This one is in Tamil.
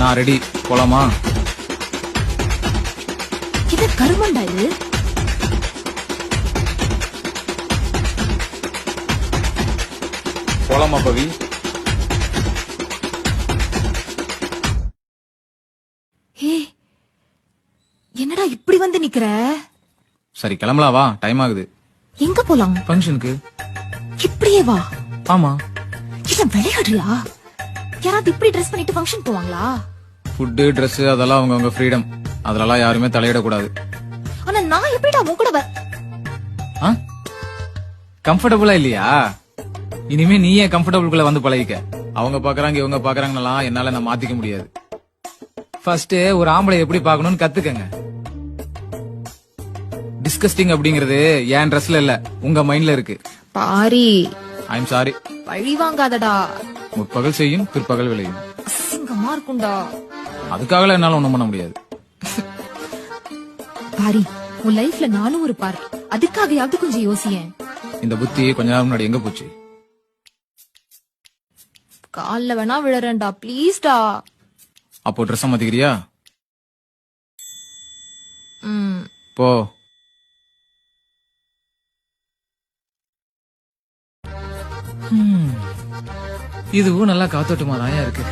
நான் ரெடி, போலாமா? இது கருமண்டா இது. போலாமா பவி? ஹே, என்னடா இப்படி வந்து நிக்கிற? சரி கிளம்பலாம் வா, டைம் ஆகுது. எங்க போலாம்? ஃபங்க்ஷனுக்கு. இப்படியே வா. ஆமா. என்ன விளையாடுறியா? யாராவது இப்படி ட்ரெஸ் பண்ணிட்டு ஃபங்க்ஷன் போவாங்களா? ஃபுட்டு ட்ரெஸ் அதெல்லாம் அவங்க ஃப்ரீடம், அதெல்லாம் யாருமே தலையிடக்கூடாது. ஆனா நான் எப்படிடா உன் கூட கம்ஃபர்டபுளா இல்லையா? இனிமே நீயே கம்ஃபர்டபுள்குள்ள வந்து பழகிக்க. அவங்க பாக்குறாங்க இவங்க பாக்குறாங்கலாம் என்னால நான் மாத்திக்க முடியாது. ஃபர்ஸ்ட் ஒரு ஆம்பளை எப்படி பாக்கணும்னு கத்துக்கங்க. டிஸ்கஸ்டிங் அப்படிங்கறது என் ட்ரெஸ்ல இல்ல, உங்க மைண்ட்ல இருக்கு. Pari, I am sorry. பழி வாங்காதடா. முற்பகல் செய்யும் பிற்பகல் விளையும். அசிங்கமா இருக்கும்டா. அதுக்காக என்னால ஒண்ணும் பண்ண முடியாது. பாரி, உன் லைஃப்ல நானும் ஒரு பார்ட், அதுக்காகயாவது கொஞ்சம் யோசியேன். இந்த புத்தி கொஞ்ச நேரம் முன்னாடி எங்க போச்சு? கால்ல வேணா விழறேன்டா, ப்ளீஸ்டா. அப்போ ட்ரெஸ் மாத்திக்கிறியா? ம். போ. இதுவும் நல்லா காத்தோட்டமா தான் இருக்கு.